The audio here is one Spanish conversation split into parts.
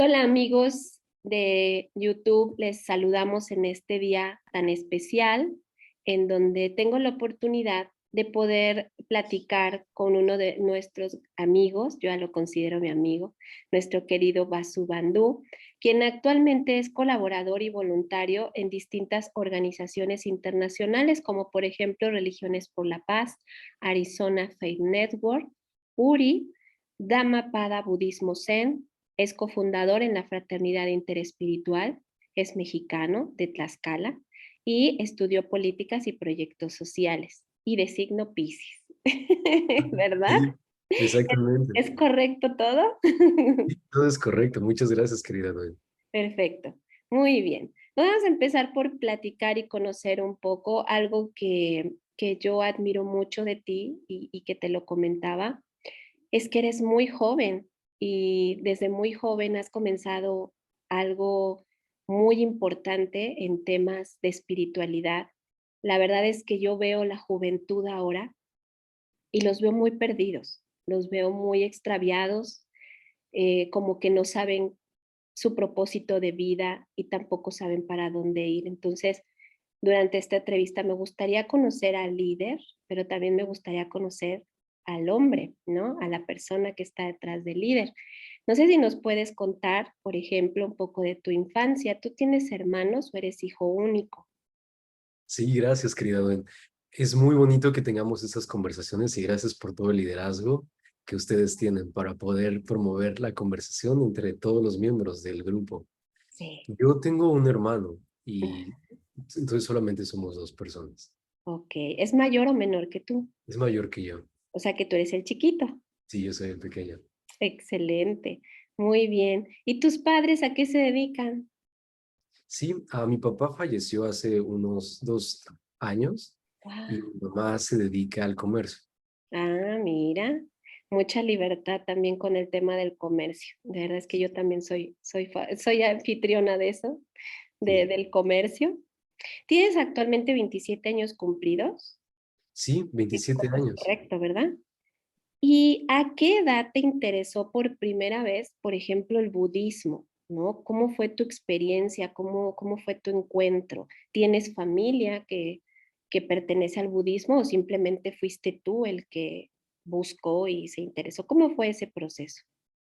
Hola amigos de YouTube, les saludamos en este día tan especial en donde tengo la oportunidad de poder platicar con uno de nuestros amigos, yo ya lo considero mi amigo, nuestro querido Basu Bandú, quien actualmente es colaborador y voluntario en distintas organizaciones internacionales como por ejemplo Religiones por la Paz, Arizona Faith Network, URI, Dhammapada Budismo Zen. Es cofundador en la Fraternidad Interespiritual, es mexicano de Tlaxcala y estudió políticas y proyectos sociales y de signo Piscis. ¿Verdad? Sí, exactamente. ¿Es correcto todo? Sí, todo es correcto. Muchas gracias, querida Noel. Perfecto, muy bien. Vamos a empezar por platicar y conocer un poco algo que yo admiro mucho de ti y que te lo comentaba. Es que eres muy joven y desde muy joven has comenzado algo muy importante en temas de espiritualidad. La verdad es que yo veo la juventud ahora y los veo muy perdidos, los veo muy extraviados, como que no saben su propósito de vida y tampoco saben para dónde ir. Entonces, durante esta entrevista me gustaría conocer al líder, pero también me gustaría conocer al hombre, ¿no? A la persona que está detrás del líder. No sé si nos puedes contar, por ejemplo, un poco de tu infancia. ¿Tú tienes hermanos o eres hijo único? Sí, gracias, querida Noel. Es muy bonito que tengamos estas conversaciones y gracias por todo el liderazgo que ustedes tienen para poder promover la conversación entre todos los miembros del grupo. Sí. Yo tengo un hermano y entonces solamente somos dos personas. Ok. ¿Es mayor o menor que tú? Es mayor que yo. O sea que tú eres el chiquito. Sí, yo soy el pequeño. Excelente. Muy bien. ¿Y tus padres a qué se dedican? Sí, mi papá falleció hace unos 2 años y mi mamá se dedica al comercio. Ah, mira, mucha libertad también con el tema del comercio. De verdad es que yo también soy anfitriona de eso, Sí, del comercio. ¿Tienes actualmente 27 años cumplidos? sí, 27 Es años. correcto, ¿verdad? ¿Y a qué edad te interesó por primera vez, por ejemplo, el budismo? ¿No? ¿Cómo fue tu experiencia? ¿Cómo fue tu encuentro? ¿Tienes familia que pertenece al budismo o simplemente fuiste tú el que buscó y se interesó? ¿Cómo fue ese proceso?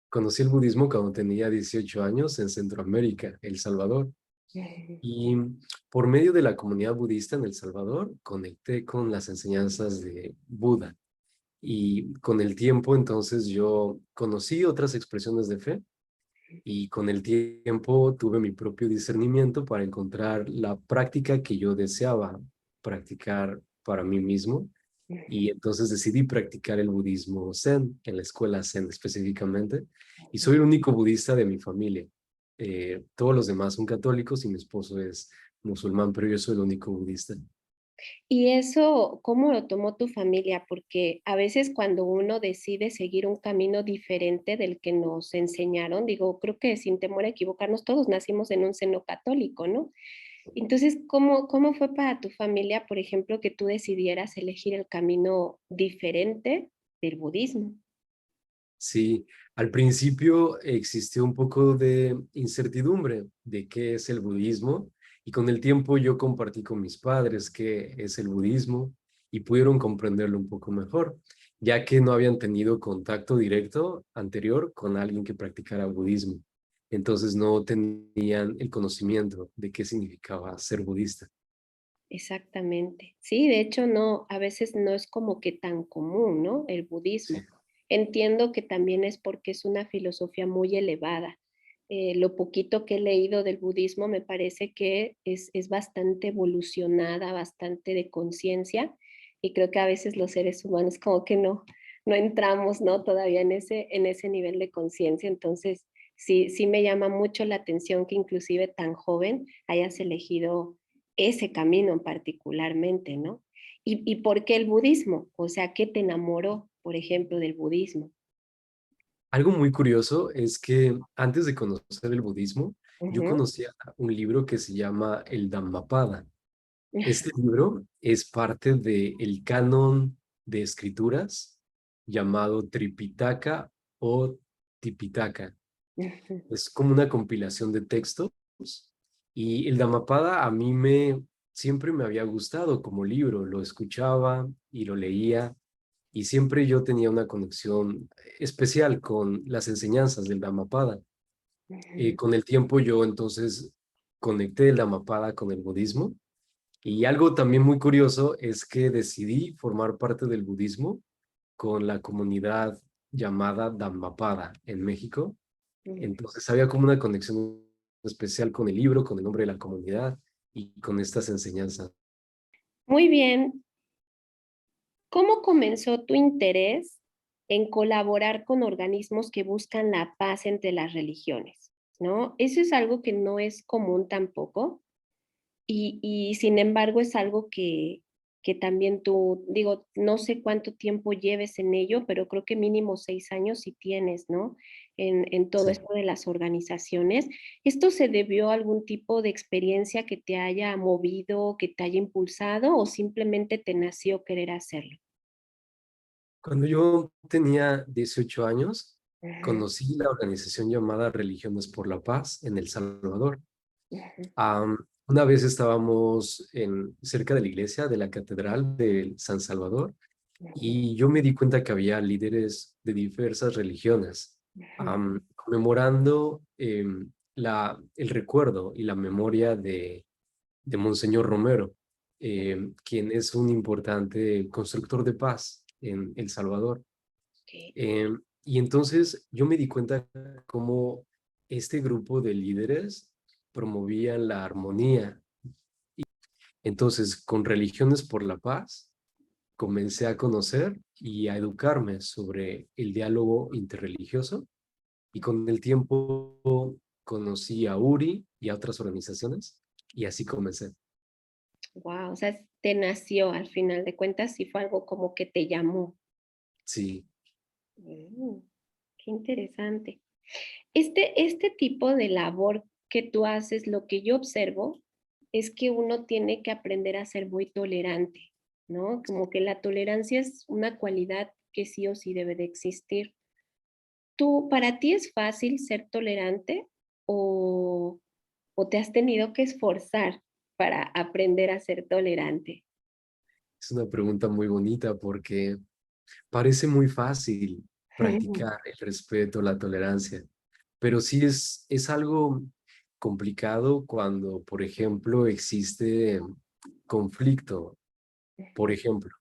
Conocí el budismo cuando tenía 18 años en Centroamérica, El Salvador. Ujú. Y por medio de la comunidad budista en El Salvador, conecté con las enseñanzas de Buda. Y con el tiempo, entonces, yo conocí otras expresiones de fe y con el tiempo tuve mi propio discernimiento para encontrar la práctica que yo deseaba practicar para mí mismo. Y entonces decidí practicar el budismo Zen, en la escuela Zen específicamente, y soy el único budista de mi familia. Todos los demás son católicos y mi esposo es musulmán, pero yo soy el único budista. ¿Y eso cómo lo tomó tu familia? Porque a veces cuando uno decide seguir un camino diferente del que nos enseñaron, digo, creo que sin temor a equivocarnos, todos nacimos en un seno católico, ¿no? Entonces, ¿cómo fue para tu familia, por ejemplo, que tú decidieras elegir el camino diferente del budismo? Sí, al principio existió un poco de incertidumbre de qué es el budismo y con el tiempo yo compartí con mis padres qué es el budismo y pudieron comprenderlo un poco mejor, ya que no habían tenido contacto directo anterior con alguien que practicara budismo. Entonces no tenían el conocimiento de qué significaba ser budista. Exactamente. Sí, de hecho, no, a veces no es como que tan común, ¿no? El Sí, budismo. Entiendo que también es porque es una filosofía muy elevada. Lo poquito que he leído del budismo me parece que es bastante evolucionada, bastante de conciencia, y creo que a veces los seres humanos como que no entramos, ¿no? Todavía en ese nivel de conciencia. Entonces, sí me llama mucho la atención que inclusive tan joven hayas elegido ese camino particularmente, ¿no? ¿Y por qué el budismo? O sea, ¿qué te enamoró, por ejemplo, del budismo? algo muy curioso es que antes de conocer el budismo, yo Ujú. conocía un libro que se llama el Dhammapada. Este libro es parte del canon de escrituras llamado Tripitaka o Tipitaka. Ujú, Es como una compilación de textos y el Dhammapada a mí siempre me había gustado como libro, lo escuchaba y lo leía y siempre yo tenía una conexión especial con las enseñanzas del Dhammapada. ujú. Con el tiempo yo entonces conecté el Dhammapada con el budismo y algo también muy curioso es que decidí formar parte del budismo con la comunidad llamada Dhammapada en México. Mm. Entonces había como una conexión especial con el libro, con el nombre de la comunidad y con estas enseñanzas. Muy bien. ¿Cómo comenzó tu interés en colaborar con organismos que buscan la paz entre las religiones? ¿No? Eso es algo que no es común tampoco y sin embargo es algo que también tú, digo, no sé cuánto tiempo lleves en ello, pero creo que mínimo 6 años sí tienes, ¿no? En todo Sí. esto de las organizaciones. ¿Esto se debió a algún tipo de experiencia que te haya movido, que te haya impulsado o simplemente te nació querer hacerlo? Cuando yo tenía 18 años, Ujú, conocí la organización llamada Religiones por la Paz en El Salvador. ujú, Una vez estábamos cerca de la iglesia de la Catedral de San Salvador ujú, y yo me di cuenta que había líderes de diversas religiones ujú. conmemorando el recuerdo y la memoria de Monseñor Romero, quien es un importante constructor de paz en El Salvador. Okey. Y entonces yo me di cuenta cómo este grupo de líderes promovían la armonía. Entonces, con Religiones por la Paz, comencé a conocer y a educarme sobre el diálogo interreligioso y con el tiempo conocí a URI y a otras organizaciones y así comencé. Guau, o sea, te nació al final de cuentas, sí fue algo como que te llamó. Sí, Mm, qué interesante. Este tipo de labor que tú haces, lo que yo observo es que uno tiene que aprender a ser muy tolerante, ¿no? Como que la tolerancia es una cualidad que sí o sí debe de existir. ¿Tú, para ti es fácil ser tolerante o, o te has tenido que esforzar para aprender a ser tolerante? es una pregunta muy bonita porque parece muy fácil Ujú, practicar el respeto, la tolerancia, pero sí es algo complicado cuando, por ejemplo, existe conflicto. Por ejemplo,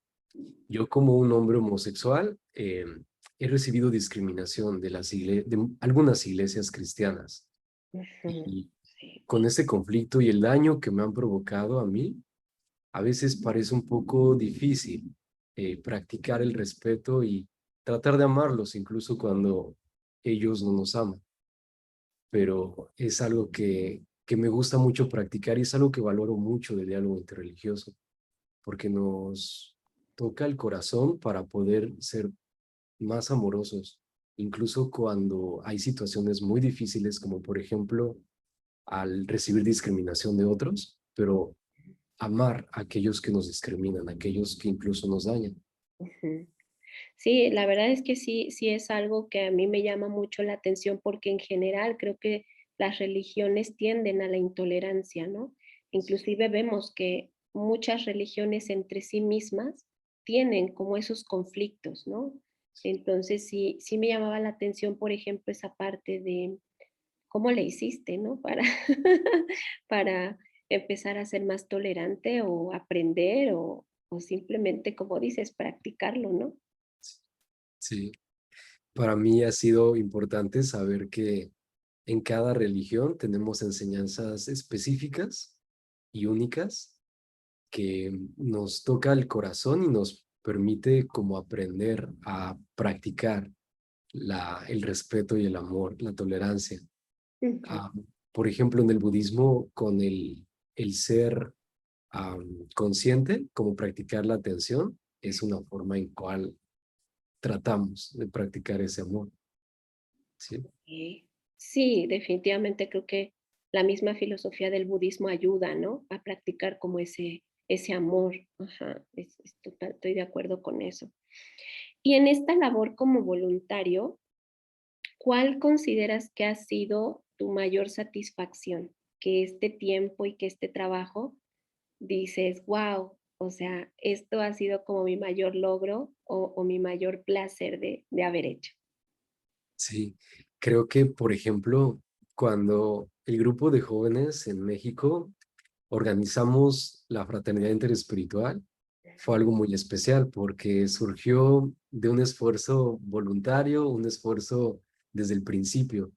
yo como un hombre homosexual he recibido discriminación de algunas iglesias cristianas ujú, y sí. con ese conflicto y el daño que me han provocado a mí, a veces parece un poco difícil practicar el respeto y tratar de amarlos incluso cuando ellos no nos aman, pero es algo que me gusta mucho practicar y es algo que valoro mucho del diálogo interreligioso, porque nos toca el corazón para poder ser más amorosos, incluso cuando hay situaciones muy difíciles, como por ejemplo al recibir discriminación de otros, pero amar a aquellos que nos discriminan, a aquellos que incluso nos dañan. Ujú. Sí, la verdad es que sí, sí es algo que a mí me llama mucho la atención porque en general creo que las religiones tienden a la intolerancia, ¿no? Inclusive vemos que muchas religiones entre sí mismas tienen como esos conflictos, ¿no? Entonces sí, sí me llamaba la atención, por ejemplo, esa parte de cómo le hiciste, ¿no? Para, para empezar a ser más tolerante o aprender o simplemente, como dices, practicarlo, ¿no? Sí, para mí ha sido importante saber que en cada religión tenemos enseñanzas específicas y únicas que nos toca el corazón y nos permite como aprender a practicar el respeto y el amor, la tolerancia. Ujú. Ah, por ejemplo, en el budismo, con el ser consciente, como practicar la atención, es una forma en cual tratamos de practicar ese amor. ¿Sí? Sí, definitivamente creo que la misma filosofía del budismo ayuda, ¿no? A practicar como ese amor. Ajá, es total, estoy de acuerdo con eso. Y en esta labor como voluntario, ¿cuál consideras que ha sido tu mayor satisfacción? Que este tiempo y que este trabajo dices, wow, o sea, esto ha sido como mi mayor logro o mi mayor placer de haber hecho. Sí, creo que, por ejemplo, cuando el grupo de jóvenes en México organizamos la fraternidad interespiritual, fue algo muy especial porque surgió de un esfuerzo voluntario, un esfuerzo desde el principio.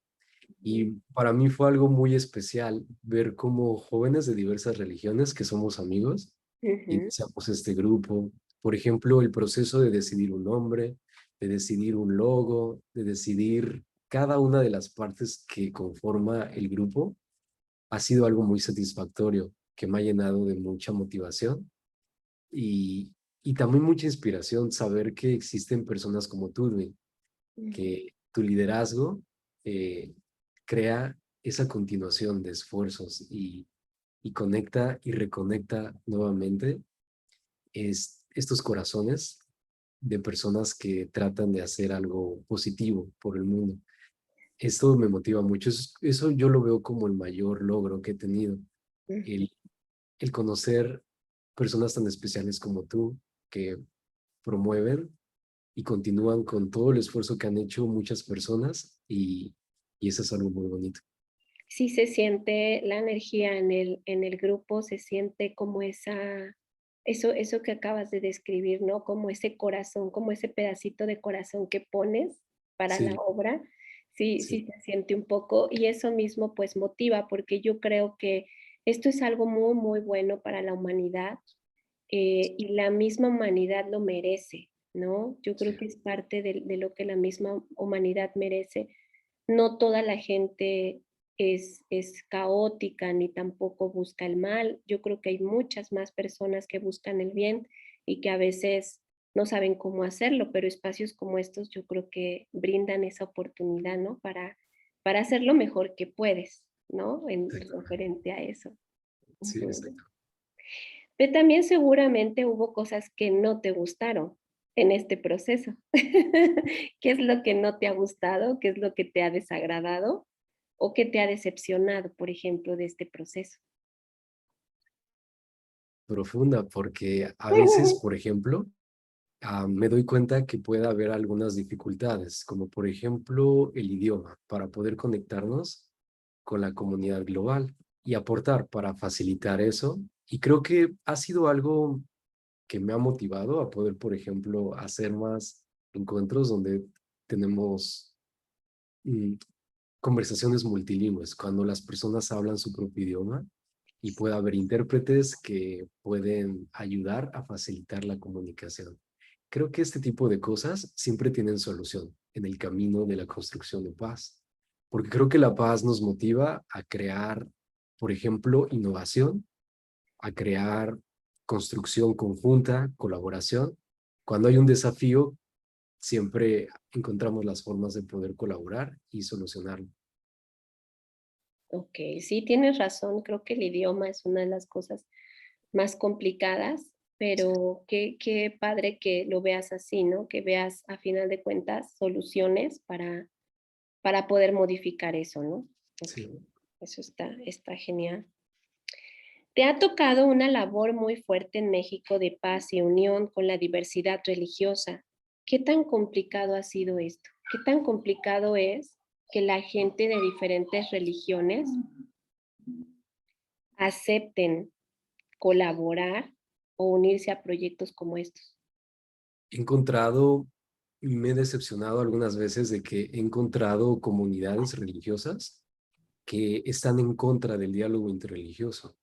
Y para mí fue algo muy especial ver cómo jóvenes de diversas religiones que somos amigos, Ujú, iniciamos este grupo. Por ejemplo, el proceso de decidir un nombre, de decidir un logo, de decidir cada una de las partes que conforma el grupo, ha sido algo muy satisfactorio, que me ha llenado de mucha motivación y, y también mucha inspiración saber que existen personas como tú, Dwayne, ujú. que tu liderazgo eh, crea esa continuación de esfuerzos y conecta y reconecta nuevamente estos corazones de personas que tratan de hacer algo positivo por el mundo. Esto me motiva mucho. Eso yo lo veo como el mayor logro que he tenido, Ujú. el, el conocer personas tan especiales como tú que promueven y continúan con todo el esfuerzo que han hecho muchas personas y eso es algo muy bonito. Sí se siente la energía en el grupo, se siente como eso que acabas de describir, ¿no? Como ese corazón, como ese pedacito de corazón que pones para la Sí, obra. Sí, sí, sí se siente un poco, y eso mismo, pues, motiva, porque yo creo que esto es algo muy, muy bueno para la humanidad, y la misma humanidad lo merece, ¿no? Yo creo sí, que es parte de lo que la misma humanidad merece. No toda la gente es caótica ni tampoco busca el mal. Yo creo que hay muchas más personas que buscan el bien y que a veces no saben cómo hacerlo, pero espacios como estos yo creo que brindan esa oportunidad, ¿no? Para hacer lo mejor que puedes, ¿no? En exacto. referente a eso. Sí, Ujú. exacto. Pero también seguramente hubo cosas que no te gustaron en este proceso. ¿Qué es lo que no te ha gustado? ¿Qué es lo que te ha desagradado? ¿O qué te ha decepcionado, por ejemplo, de este proceso? Profunda, porque a veces, por ejemplo, me doy cuenta que puede haber algunas dificultades, como por ejemplo el idioma, para poder conectarnos con la comunidad global y aportar para facilitar eso. Y creo que ha sido algo que me ha motivado a poder, por ejemplo, hacer más encuentros donde tenemos mm, conversaciones multilingües, cuando las personas hablan su propio idioma y puede haber intérpretes que pueden ayudar a facilitar la comunicación. Creo que este tipo de cosas siempre tienen solución en el camino de la construcción de paz, porque creo que la paz nos motiva a crear, por ejemplo, innovación, a crear construcción conjunta, colaboración. Cuando hay un desafío, siempre encontramos las formas de poder colaborar y solucionarlo. Ok, sí, tienes razón. Creo que el idioma es una de las cosas más complicadas, pero qué padre que lo veas así, ¿no? Que veas a final de cuentas soluciones para poder modificar eso, ¿no? Ok, Sí. eso está genial. Te ha tocado una labor muy fuerte en México de paz y unión con la diversidad religiosa. ¿Qué tan complicado ha sido esto? ¿Qué tan complicado es que la gente de diferentes religiones acepten colaborar o unirse a proyectos como estos? He encontrado, me he decepcionado algunas veces de que he encontrado comunidades religiosas que están en contra del diálogo interreligioso,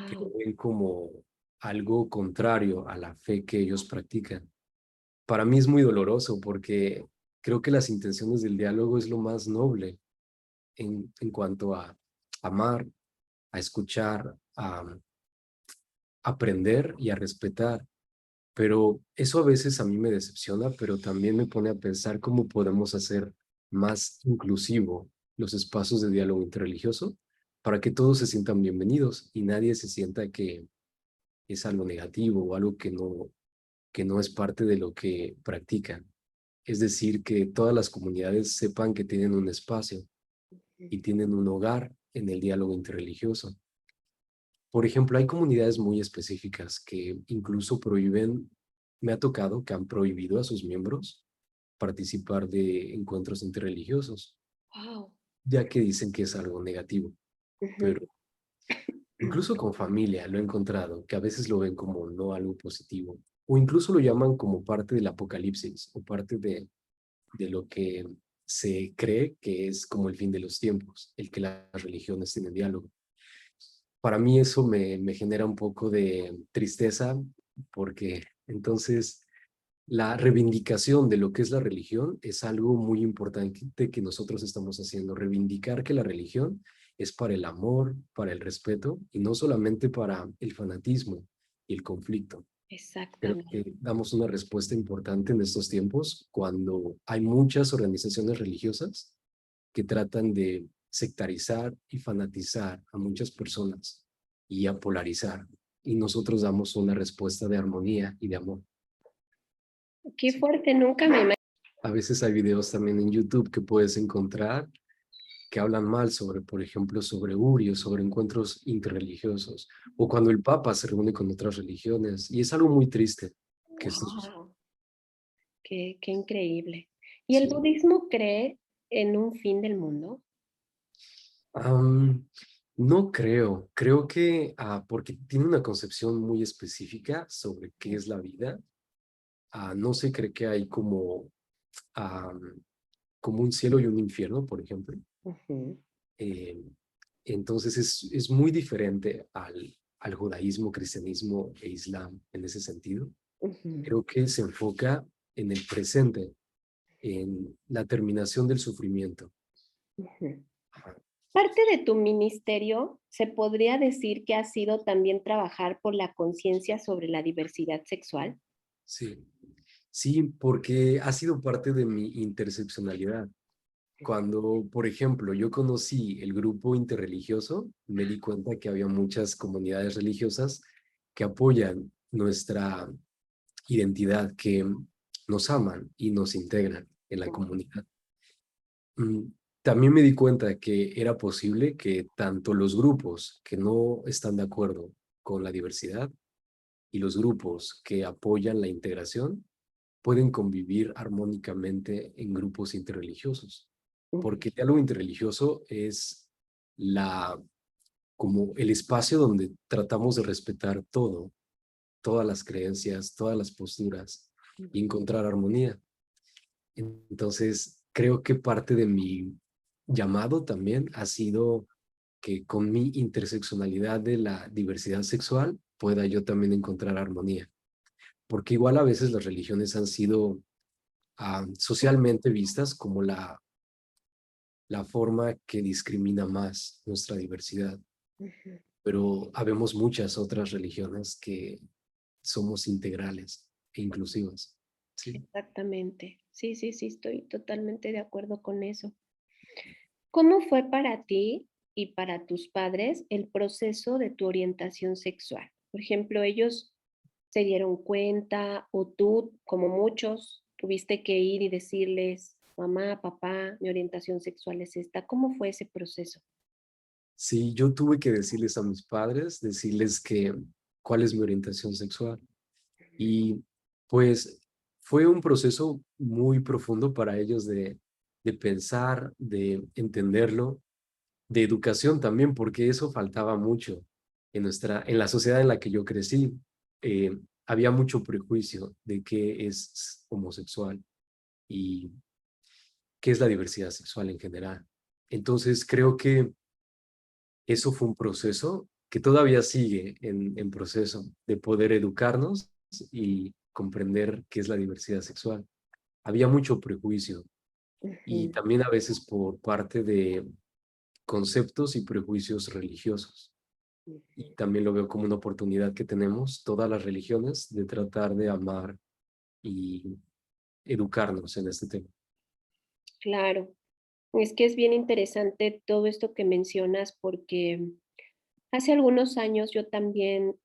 que lo Wow. ven como algo contrario a la fe que ellos practican. Para mí es muy doloroso porque creo que las intenciones del diálogo es lo más noble en cuanto a amar, a escuchar, a aprender y a respetar. Pero eso a veces a mí me decepciona, pero también me pone a pensar cómo podemos hacer más inclusivo los espacios de diálogo interreligioso para que todos se sientan bienvenidos y nadie se sienta que es algo negativo o algo que no es parte de lo que practican. Es decir, que todas las comunidades sepan que tienen un espacio y tienen un hogar en el diálogo interreligioso. Por ejemplo, hay comunidades muy específicas que incluso prohíben, me ha tocado que han prohibido a sus miembros participar de encuentros interreligiosos, Wow. ya que dicen que es algo negativo. Pero incluso con familia lo he encontrado, que a veces lo ven como no algo positivo, o incluso lo llaman como parte del apocalipsis o parte de lo que se cree que es como el fin de los tiempos, el que las religiones tienen diálogo. Para mí eso me genera un poco de tristeza porque entonces la reivindicación de lo que es la religión es algo muy importante que nosotros estamos haciendo, reivindicar que la religión es para el amor, para el respeto y no solamente para el fanatismo y el conflicto. Creo Exactamente. que damos una respuesta importante en estos tiempos cuando hay muchas organizaciones religiosas que tratan de sectarizar y fanatizar a muchas personas y a polarizar. Y nosotros damos una respuesta de armonía y de amor. Qué fuerte, nunca me imaginé. A veces hay videos también en YouTube que puedes encontrar que hablan mal sobre, por ejemplo, sobre Uri o sobre encuentros interreligiosos, o cuando el Papa se reúne con otras religiones. Y es algo muy triste que esto suceda. Wow, qué increíble. ¿Y el Sí. budismo cree en un fin del mundo? Am, no creo, creo que porque tiene una concepción muy específica sobre qué es la vida. No se cree que hay am, como un cielo y un infierno, por ejemplo. Ujú, Eh, entonces es muy diferente al judaísmo, cristianismo e islam en ese sentido. ujú, Creo que se enfoca en el presente, en la terminación del sufrimiento. ujú. Ajá. Parte de tu ministerio se podría decir que ha sido también trabajar por la conciencia sobre la diversidad sexual. Sí, sí, porque ha sido parte de mi interseccionalidad. Cuando, por ejemplo, yo conocí el grupo interreligioso, me di cuenta que había muchas comunidades religiosas que apoyan nuestra identidad, que nos aman y nos integran en la comunidad. Mm, También me di cuenta que era posible que tanto los grupos que no están de acuerdo con la diversidad y los grupos que apoyan la integración pueden convivir armónicamente en grupos interreligiosos, Ujú, porque el diálogo interreligioso es la, como el espacio donde tratamos de respetar todo, todas las creencias, todas las posturas y ujú, encontrar armonía. Entonces, creo que parte de mi llamado también ha sido que con mi interseccionalidad de la diversidad sexual pueda yo también encontrar armonía, porque igual a veces las religiones han sido socialmente vistas como la forma que discrimina más nuestra diversidad, ujú. pero habemos muchas otras religiones que somos integrales e inclusivas. Sí, Exactamente. Sí, sí, sí, estoy totalmente de acuerdo con eso. ¿Cómo fue para ti y para tus padres el proceso de tu orientación sexual? Por ejemplo, ellos se dieron cuenta o tú, como muchos, tuviste que ir y decirles, mamá, papá, mi orientación sexual es esta. ¿Cómo fue ese proceso? sí, yo tuve que decirles a mis padres, decirles que cuál es mi orientación sexual. Y pues fue un proceso muy profundo para ellos de pensar, de entenderlo, de educación también, porque eso faltaba mucho en la sociedad en la que yo crecí. Había mucho prejuicio de qué es homosexual y qué es la diversidad sexual en general. Entonces creo que eso fue un proceso que todavía sigue en proceso de poder educarnos y comprender qué es la diversidad sexual. Había mucho prejuicio y Ujú, también a veces por parte de conceptos y prejuicios religiosos. Y ujú. también lo veo como una oportunidad que tenemos todas las religiones de tratar de amar y educarnos en este tema. Claro, es que es bien interesante todo esto que mencionas porque hace algunos años yo también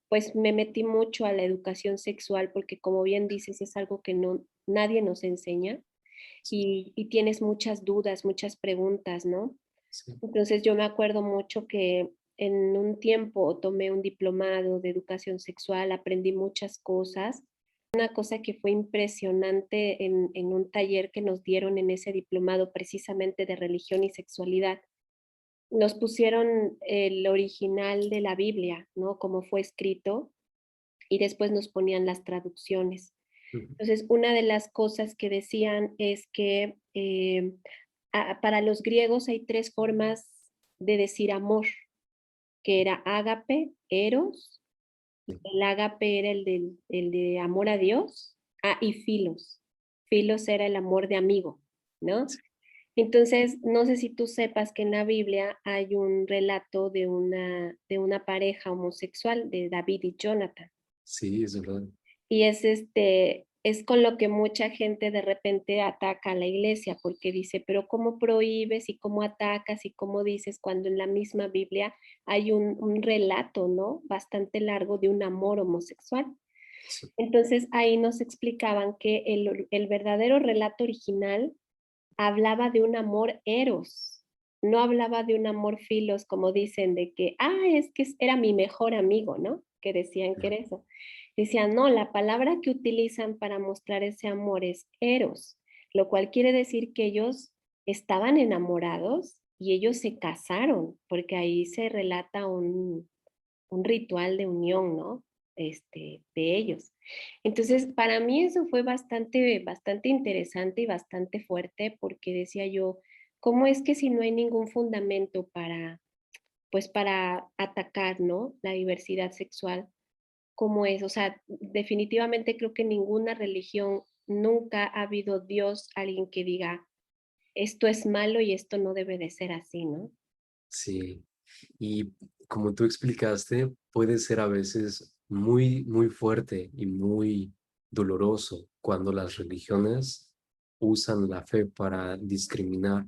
pues me metí mucho a la educación sexual porque como bien dices, es algo que no, nadie nos enseña y tienes muchas dudas, muchas preguntas, ¿no? Sí. Entonces yo me acuerdo mucho que en un tiempo tomé un diplomado de educación sexual, aprendí muchas cosas. Una cosa que fue impresionante en un taller que nos dieron en ese diplomado precisamente de religión y sexualidad, nos pusieron el original de la Biblia, ¿no? Como fue escrito, y después nos ponían las traducciones. Ujú. Entonces, una de las cosas que decían es que para los griegos hay tres formas de decir amor, que era ágape, eros, el ágape era el de amor a Dios, y filos. Filos era el amor de amigo, ¿no? Sí, Entonces, no sé si tú sepas que en la Biblia hay un relato de una pareja homosexual, de David y Jonathan. sí, es verdad. Y es con lo que mucha gente de repente ataca a la iglesia, porque dice, pero ¿cómo prohíbes y cómo atacas y cómo dices cuando en la misma Biblia hay un relato, ¿no? Bastante largo de un amor homosexual. Sí, Entonces ahí nos explicaban que el verdadero relato original hablaba de un amor eros, no hablaba de un amor filos, como dicen, de que, es que era mi mejor amigo, ¿no? Que decían que claro. era eso. Decían, no, la palabra que utilizan para mostrar ese amor es eros, lo cual quiere decir que ellos estaban enamorados y ellos se casaron, porque ahí se relata un ritual de unión, ¿no? De ellos. Entonces, para mí eso fue bastante interesante y bastante fuerte porque decía yo, ¿cómo es que si no hay ningún fundamento para, pues para atacar, ¿no? La diversidad sexual, ¿cómo es? O sea, definitivamente creo que ninguna religión nunca ha habido Dios, alguien que diga, esto es malo y esto no debe de ser así, ¿no? Sí. Y como tú explicaste, puede ser a veces muy, muy fuerte y muy doloroso cuando las religiones usan la fe para discriminar.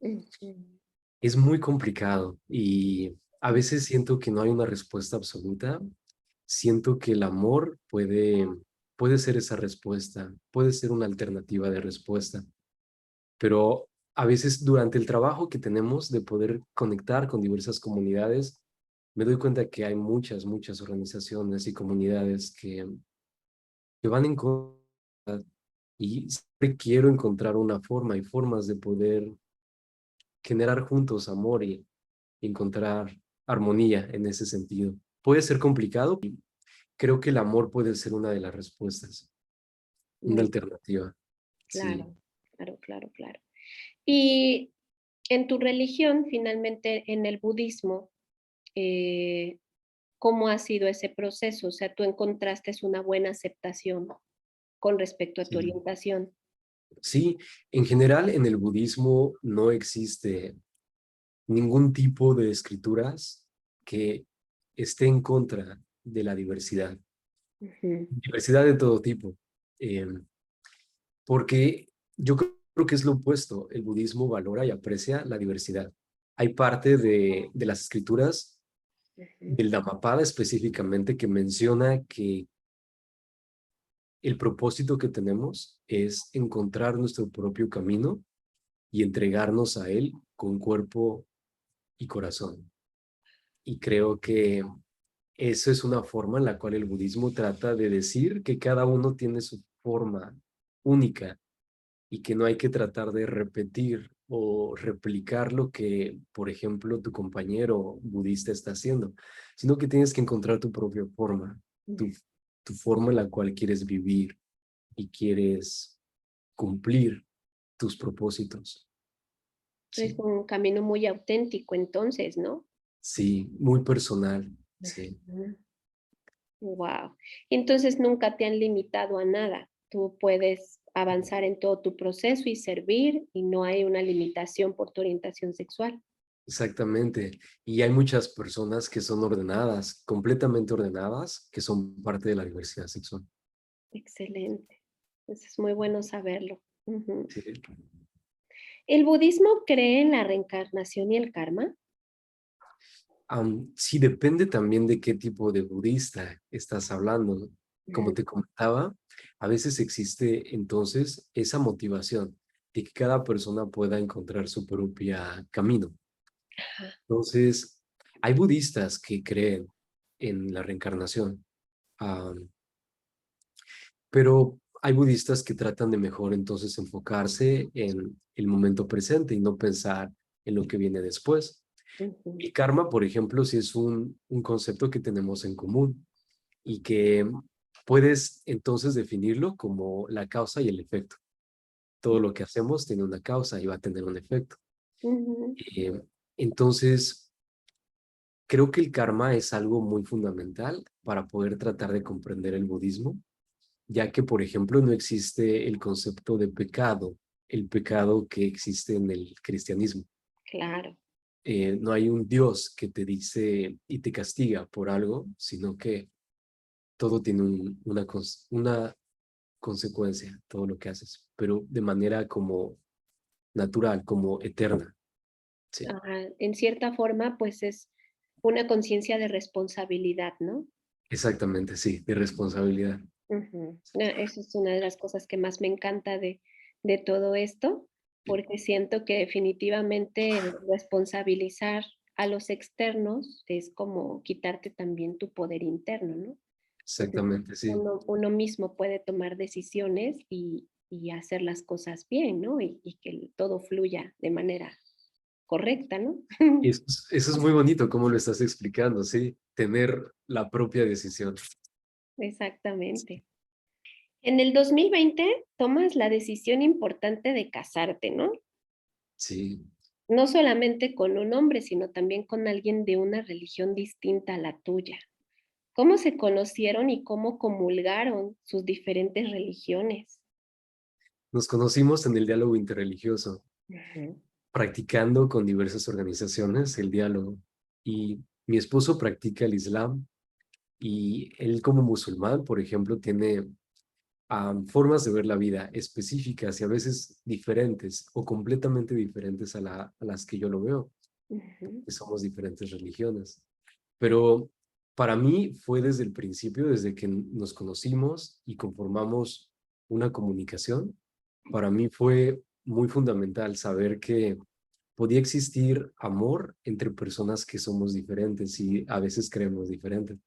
Ujú. Es muy complicado y a veces siento que no hay una respuesta absoluta. Siento que el amor puede ser esa respuesta, puede ser una alternativa de respuesta, pero a veces durante el trabajo que tenemos de poder conectar con diversas comunidades, me doy cuenta que hay muchas, muchas organizaciones y comunidades que van en contra y siempre quiero encontrar una forma y formas de poder generar juntos amor y encontrar armonía en ese sentido. Puede ser complicado y creo que el amor puede ser una de las respuestas, una Muy alternativa. Sí. claro, claro, claro, claro. Y en tu religión, finalmente, en el budismo, eh, ¿cómo ha sido ese proceso? O sea, tú encontraste una buena aceptación con respecto a tu Sí. orientación. Sí, en general en el budismo no existe ningún tipo de escrituras que esté en contra de la diversidad, Ujú, diversidad de todo tipo, eh, porque yo creo que es lo opuesto, el budismo valora y aprecia la diversidad. Hay parte de las escrituras ujú, del Dhammapada específicamente que menciona que el propósito que tenemos es encontrar nuestro propio camino y entregarnos a él con cuerpo y corazón. Y creo que eso es una forma en la cual el budismo trata de decir que cada uno tiene su forma única y que no hay que tratar de repetir o replicar lo que, por ejemplo, tu compañero budista está haciendo, sino que tienes que encontrar tu propia forma, ujú. tu forma en la cual quieres vivir y quieres cumplir tus propósitos. Es Sí, un camino muy auténtico entonces, ¿no? sí, muy personal, sí. Wow. Entonces nunca te han limitado a nada. Tú puedes avanzar en todo tu proceso y servir y no hay una limitación por tu orientación sexual. Exactamente. Y hay muchas personas que son ordenadas, completamente ordenadas, que son parte de la diversidad sexual. Excelente. Pues es muy bueno saberlo. Ujú. Sí. ¿El budismo cree en la reencarnación y el karma? Sí, depende también de qué tipo de budista estás hablando. Como Ujú. te comentaba, a veces existe entonces esa motivación de que cada persona pueda encontrar su propia camino. Ajá. Entonces, hay budistas que creen en la reencarnación, am, pero hay budistas que tratan de mejor entonces enfocarse en el momento presente y no pensar en lo que viene después. Ujú. El karma, por ejemplo, sí es un concepto que tenemos en común y que puedes entonces definirlo como la causa y el efecto. Todo lo que hacemos tiene una causa y va a tener un efecto. Ujú. Eh, entonces, creo que el karma es algo muy fundamental para poder tratar de comprender el budismo, ya que, por ejemplo, no existe el concepto de pecado, el pecado que existe en el cristianismo. Claro. No hay un Dios que te dice y te castiga por algo, sino que todo tiene una consecuencia, todo lo que haces, pero de manera como natural, como eterna. Sí, Ajá. En cierta forma, pues es una conciencia de responsabilidad, ¿no? exactamente, sí, de responsabilidad. Ujú. Eso es una de las cosas que más me encanta de todo esto, porque siento que definitivamente responsabilizar a los externos es como quitarte también tu poder interno, ¿no? Entonces, Exactamente, sí. uno mismo puede tomar decisiones y hacer las cosas bien, ¿no? Y que todo fluya de manera correcta, ¿no? Y eso es muy bonito cómo lo estás explicando, sí, tener la propia decisión. Exactamente. En el 2020 tomas la decisión importante de casarte, ¿no? Sí, No solamente con un hombre, sino también con alguien de una religión distinta a la tuya. ¿Cómo se conocieron y cómo comulgaron sus diferentes religiones? nos conocimos en el diálogo interreligioso, Ujú. practicando con diversas organizaciones el diálogo. Y mi esposo practica el Islam y él como musulmán, por ejemplo, tiene formas de ver la vida específicas y a veces diferentes o completamente diferentes a las que yo lo veo, Ujú. que somos diferentes religiones. Pero para mí fue desde el principio, desde que nos conocimos y conformamos una comunicación, para mí fue muy fundamental saber que podía existir amor entre personas que somos diferentes y a veces creemos diferentes.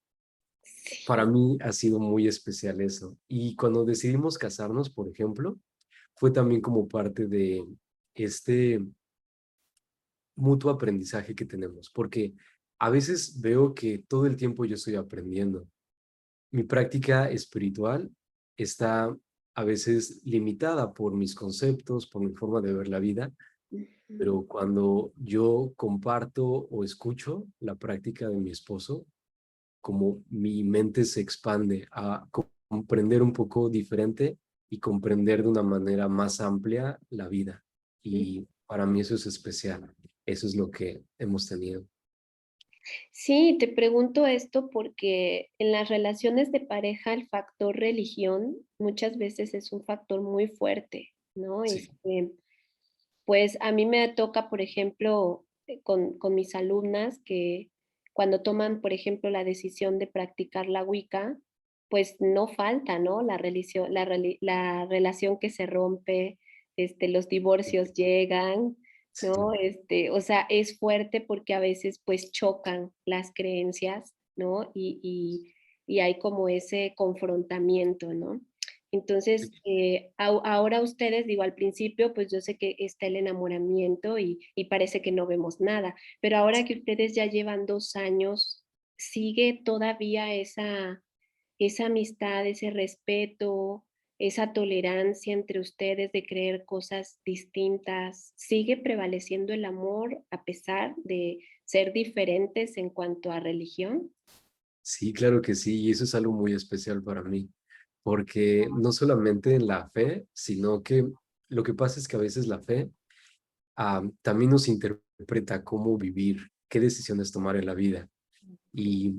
Para Sí. mí ha sido muy especial eso. Y cuando decidimos casarnos, por ejemplo, fue también como parte de este mutuo aprendizaje que tenemos, porque a veces veo que todo el tiempo yo estoy aprendiendo. Mi práctica espiritual está a veces limitada por mis conceptos, por mi forma de ver la vida, Ujú. pero cuando yo comparto o escucho la práctica de mi esposo, como mi mente se expande a comprender un poco diferente y comprender de una manera más amplia la vida. Y para mí eso es especial. Eso es lo que hemos tenido. Sí, te pregunto esto porque en las relaciones de pareja el factor religión muchas veces es un factor muy fuerte, ¿no? Sí, Pues a mí me toca, por ejemplo, con mis alumnas que cuando toman, por ejemplo, la decisión de practicar la Wicca, pues no falta, ¿no? La relación que se rompe, los divorcios llegan, ¿no? sí, O sea, es fuerte porque a veces pues chocan las creencias, ¿no? Y hay como ese confrontamiento, ¿no? Entonces, ahora ustedes, digo, al principio, pues yo sé que está el enamoramiento y parece que no vemos nada, pero ahora que ustedes ya llevan 2 años, ¿sigue todavía esa amistad, ese respeto, esa tolerancia entre ustedes de creer cosas distintas? ¿Sigue prevaleciendo el amor a pesar de ser diferentes en cuanto a religión? sí, claro que sí. Y eso es algo muy especial para mí, porque no solamente en la fe, sino que lo que pasa es que a veces la fe también nos interpreta cómo vivir, qué decisiones tomar en la vida. Y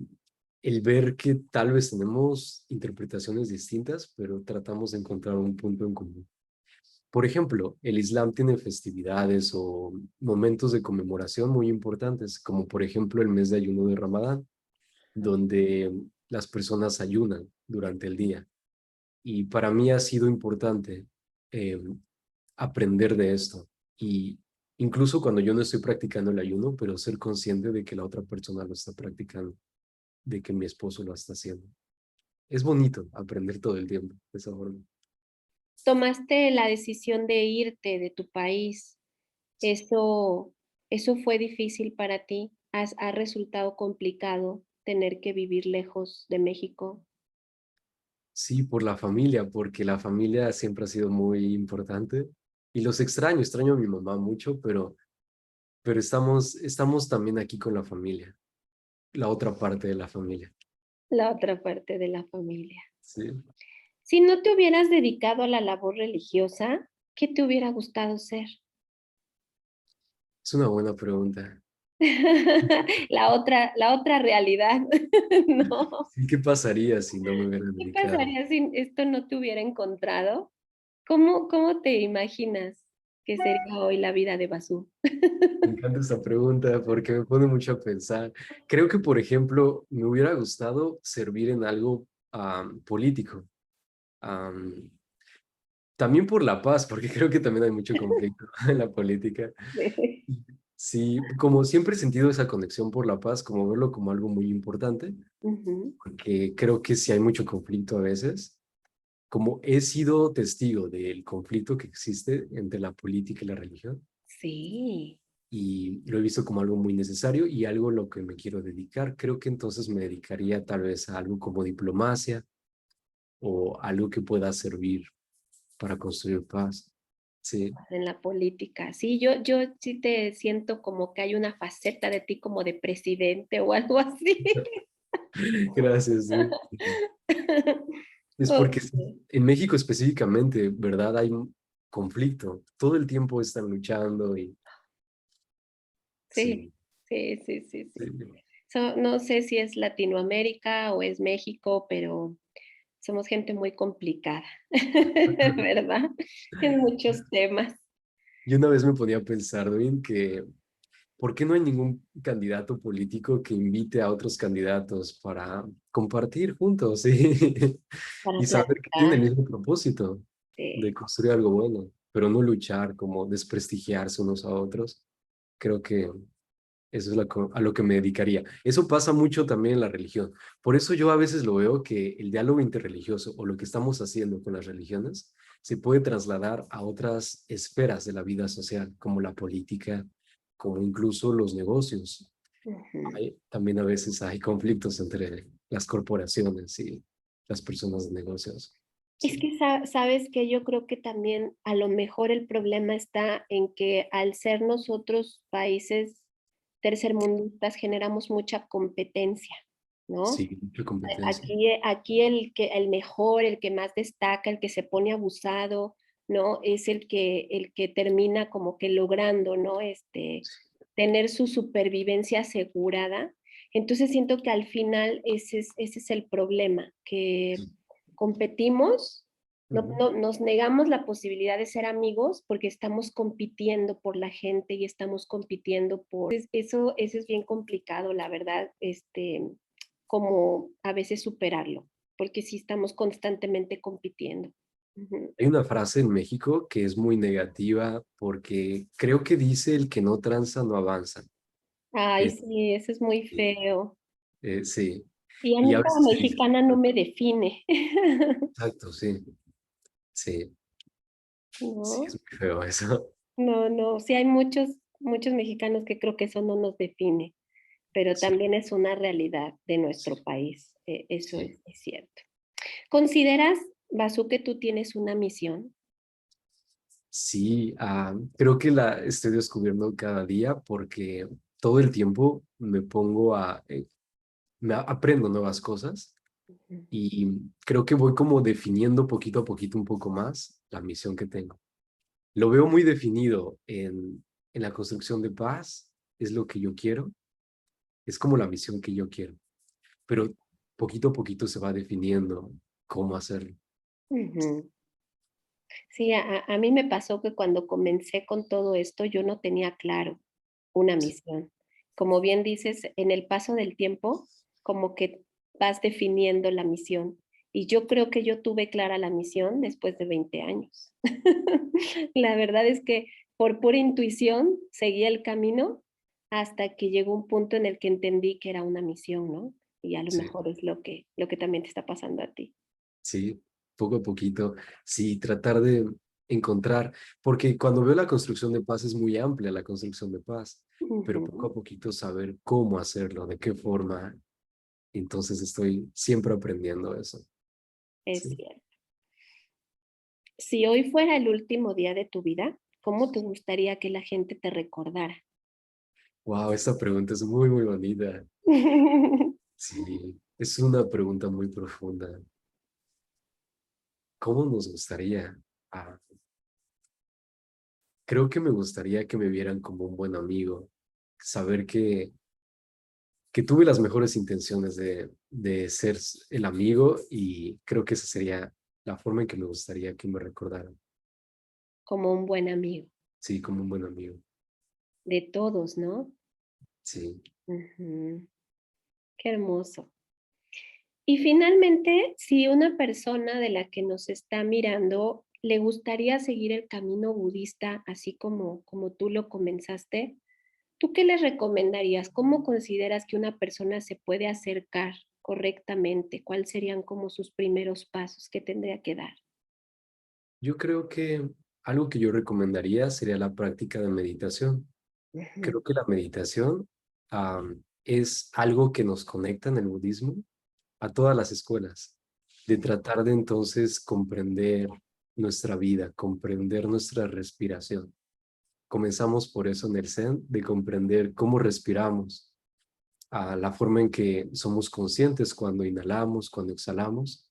el ver que tal vez tenemos interpretaciones distintas, pero tratamos de encontrar un punto en común. Por ejemplo, el Islam tiene festividades o momentos de conmemoración muy importantes, como por ejemplo el mes de ayuno de Ramadán, donde las personas ayunan durante el día. Y para mí ha sido importante eh, aprender de esto. Y incluso cuando yo no estoy practicando el ayuno, pero ser consciente de que la otra persona lo está practicando, de que mi esposo lo está haciendo. Es bonito aprender todo el tiempo de esa forma. Tomaste la decisión de irte de tu país. ¿Eso, eso fue difícil para ti? ¿Ha resultado complicado tener que vivir lejos de México? Sí, por la familia, porque la familia siempre ha sido muy importante. Y los extraño, extraño a mi mamá mucho, pero estamos también aquí con la familia, la otra parte de la familia. La otra parte de la familia. Sí, Si no te hubieras dedicado a la labor religiosa, ¿qué te hubiera gustado ser? es una buena pregunta. La otra realidad, ¿no? Sí, ¿qué pasaría si no me hubiera ¿Qué dedicado? pasaría si esto no te hubiera encontrado? Cómo te imaginas que sería hoy la vida de Basú? Me encanta esta pregunta porque me pone mucho a pensar. Creo que, por ejemplo, me hubiera gustado servir en algo político. Am, También por la paz, porque creo que también hay mucho conflicto en la política. Sí, como siempre he sentido esa conexión por la paz, como verlo como algo muy importante, Ujú. porque creo que sí hay mucho conflicto a veces. Como he sido testigo del conflicto que existe entre la política y la religión, Sí, y lo he visto como algo muy necesario y algo a lo que me quiero dedicar. Creo que entonces me dedicaría tal vez a algo como diplomacia o algo que pueda servir para construir paz. Sí, en la política. Sí, yo sí te siento como que hay una faceta de ti como de presidente o algo así. gracias. Sí. Es porque sí, Ok. en México específicamente, ¿verdad? Hay un conflicto. Todo el tiempo están luchando y Sí, sí, sí, sí, sí, sí. sí. No sé si es Latinoamérica o es México, pero somos gente muy complicada, ¿verdad? En muchos temas. Y una vez me ponía a pensar, Dwayne, que ¿por qué no hay ningún candidato político que invite a otros candidatos para compartir juntos Para y saber que tienen platicar. el mismo propósito de Sí. construir algo bueno, pero no luchar como desprestigiarse unos a otros? Creo que eso es a lo que me dedicaría. Eso pasa mucho también en la religión. Por eso yo a veces lo veo que el diálogo interreligioso o lo que estamos haciendo con las religiones se puede trasladar a otras esferas de la vida social, como la política, como incluso los negocios. Ujú. También a veces hay conflictos entre las corporaciones y las personas de negocios. Es Sí, que sabes que yo creo que también a lo mejor el problema está en que al ser nosotros países tercermundistas generamos mucha competencia, ¿no? sí, mucha competencia. Aquí el mejor, el que más destaca, el que se pone abusado, ¿no? Es el que termina como que logrando, ¿no? Tener su supervivencia asegurada. Entonces siento que al final ese es el problema, que competimos, Ujú. nos negamos la posibilidad de ser amigos porque estamos compitiendo por la gente y estamos compitiendo por... Eso es bien complicado, la verdad, como a veces superarlo, porque sí estamos constantemente compitiendo. Ujú. Hay una frase en México que es muy negativa porque creo que dice el que no tranza no avanza. Ay, Es- sí, eso es muy feo. sí, Y a y a mí como veces se dice, mexicana no me define, exacto, sí, sí, sí, es ¿no? muy feo eso. No, no, sí hay muchos mexicanos que creo que eso no nos define, pero Sí, también es una realidad de sí, nuestro país, eso sí. es cierto. ¿Consideras, Basu, que tú tienes una misión? Sí, creo que la estoy descubriendo cada día porque todo el tiempo me pongo aprendo nuevas cosas Ujú. y creo que voy como definiendo poquito a poquito un poco más la misión que tengo. Lo veo muy definido en la construcción de paz, es lo que yo quiero, es como la misión que yo quiero, pero poquito a poquito se va definiendo cómo hacerlo. Ujú. Sí, a mí me pasó que cuando comencé con todo esto, yo no tenía claro una misión. Como bien dices, en el paso del tiempo, como que vas definiendo la misión. Y yo creo que yo tuve clara la misión después de 20 años. La verdad es que por pura intuición seguí el camino hasta que llegó un punto en el que entendí que era una misión, ¿no? Y a lo Sí, mejor es lo que también te está pasando a ti. sí, poco a poquito, sí, tratar de encontrar, porque cuando veo la construcción de paz es muy amplia la construcción de paz, pero poco Ujú, a poquito saber cómo hacerlo, de qué forma, entonces estoy siempre aprendiendo eso. es Sí. cierto. Si hoy fuera el último día de tu vida, ¿cómo te gustaría que la gente te recordara? Wow, esta pregunta es muy, muy bonita. Sí, es una pregunta muy profunda. ¿Cómo nos gustaría? Ah, creo que me gustaría que me vieran como un buen amigo, saber que tuve las mejores intenciones de ser el amigo y creo que esa sería la forma en que me gustaría que me recordaran. Como un buen amigo Sí, como un buen amigo. de todos, ¿no? Sí. Ujú, qué hermoso. Y finalmente, si una persona de la que nos está mirando le gustaría seguir el camino budista, así como tú lo comenzaste, ¿tú qué les recomendarías? ¿Cómo consideras que una persona se puede acercar correctamente? ¿Cuáles serían como sus primeros pasos que tendría que dar? Yo creo que algo que yo recomendaría sería la práctica de meditación. Ujú, Creo que la meditación es algo que nos conecta en el budismo a todas las escuelas, de tratar de entonces comprender nuestra vida, comprender nuestra respiración. Comenzamos por eso en el Zen, de comprender cómo respiramos, la forma en que somos conscientes cuando inhalamos, cuando exhalamos,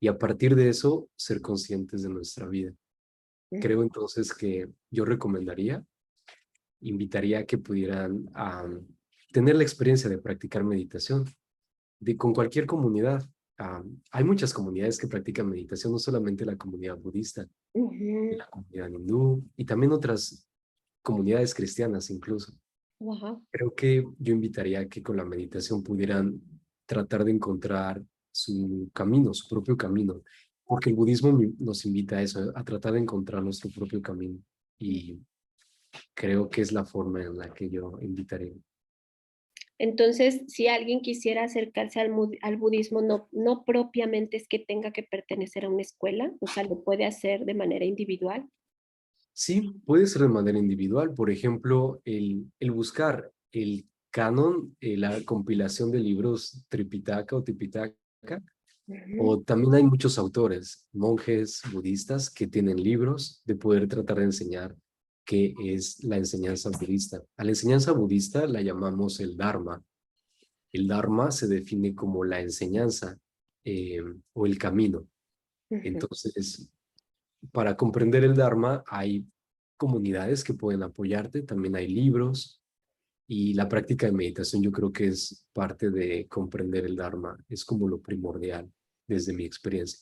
y a partir de eso ser conscientes de nuestra vida. ujú, Creo entonces que yo recomendaría, invitaría a que pudieran tener la experiencia de practicar meditación con cualquier comunidad. Hay muchas comunidades que practican meditación, no solamente la comunidad budista, ujú. la comunidad hindú y también otras comunidades cristianas incluso. Wow. Creo que yo invitaría a que con la meditación pudieran tratar de encontrar su camino, su propio camino, porque el budismo nos invita a eso, a tratar de encontrar nuestro propio camino. Y creo que es la forma en la que yo invitaría. Entonces, si alguien quisiera acercarse al budismo, no propiamente es que tenga que pertenecer a una escuela, o sea, lo puede hacer de manera individual. Sí, puede ser de manera individual, por ejemplo, el buscar el canon, la compilación de libros Tripitaka o Tipitaka, Ujú, o también hay muchos autores, monjes budistas, que tienen libros de poder tratar de enseñar qué es la enseñanza budista. A la enseñanza budista la llamamos el Dharma. El Dharma se define como la enseñanza o el camino. ujú. Entonces, para comprender el Dharma hay comunidades que pueden apoyarte, también hay libros y la práctica de meditación yo creo que es parte de comprender el Dharma, es como lo primordial desde mi experiencia.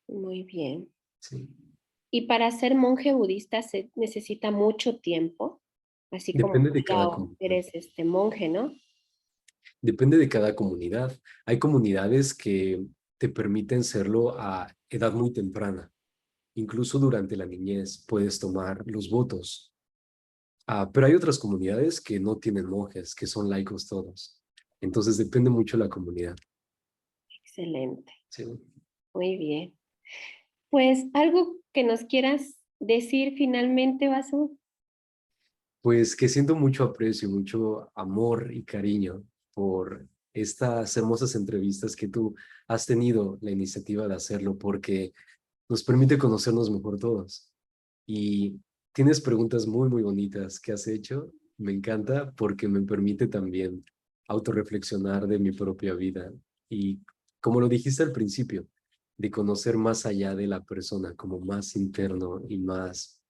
Muy bien. Sí. Y para ser monje budista se necesita mucho tiempo, así como Depende tú de ya cada comunidad. eres este monje, ¿no? Depende de cada comunidad. Hay comunidades que te permiten serlo a edad muy temprana. Incluso durante la niñez puedes tomar los votos. Pero hay otras comunidades que no tienen monjes, que son laicos todos. Entonces depende mucho de la comunidad. Excelente. Sí. Muy bien. Pues algo que nos quieras decir finalmente, Vasu. Pues que siento mucho aprecio, mucho amor y cariño por estas hermosas entrevistas que tú has tenido la iniciativa de hacerlo, porque nos permite conocernos mejor todos. Y tienes preguntas muy, muy bonitas que has hecho. Me encanta porque me permite también autorreflexionar de mi propia vida. Y como lo dijiste al principio, de conocer más allá de la persona, como más interno y más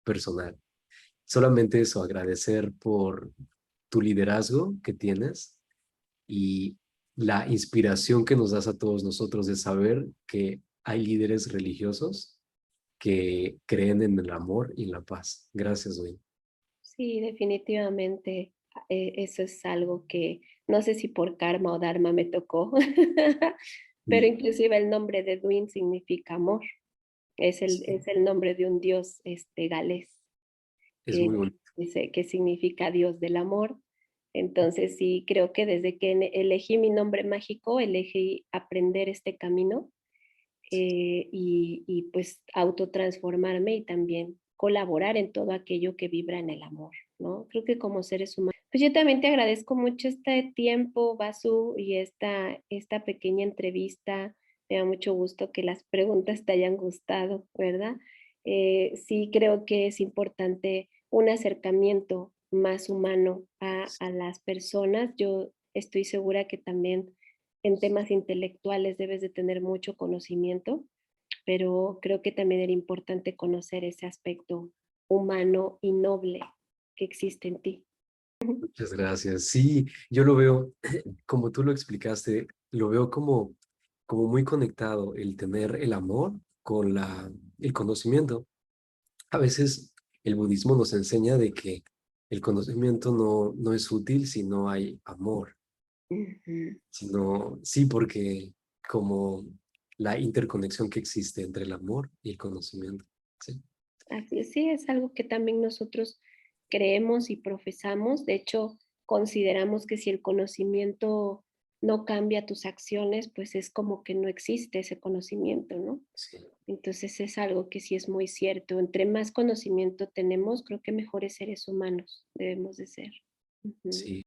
personal. Solamente eso, agradecer por tu liderazgo que tienes y la inspiración que nos das a todos nosotros de saber que hay líderes religiosos que creen en el amor y la paz. Gracias, Wayne. Sí, definitivamente, eso es algo que no sé si por karma o dharma me tocó, pero Y inclusive el nombre de Edwin significa amor. sí, Es el nombre de un dios galés es muy bonito. que significa dios del amor. Entonces sí, creo que desde que elegí mi nombre mágico, elegí aprender este camino y pues autotransformarme y también colaborar en todo aquello que vibra en el amor, ¿no? Creo que como seres humanos. Pues yo también te agradezco mucho este tiempo, Basu, y esta pequeña entrevista. Me da mucho gusto que las preguntas te hayan gustado, ¿verdad? Sí creo que es importante un acercamiento más humano a las personas. Yo estoy segura que también en temas intelectuales debes de tener mucho conocimiento, pero creo que también era importante conocer ese aspecto humano y noble que existe en ti. Muchas gracias. Sí, yo lo veo, como tú lo explicaste, lo veo como muy conectado el tener el amor con el conocimiento. A veces el budismo nos enseña de que el conocimiento no es útil si no hay amor, Ujú. sino sí porque como la interconexión que existe entre el amor y el conocimiento. Sí, Así es, sí, es algo que también nosotros creemos y profesamos. De hecho, consideramos que si el conocimiento no cambia tus acciones, pues es como que no existe ese conocimiento, ¿no? sí, Entonces es algo que sí es muy cierto. Entre más conocimiento tenemos, creo que mejores seres humanos debemos de ser. Ujú. sí.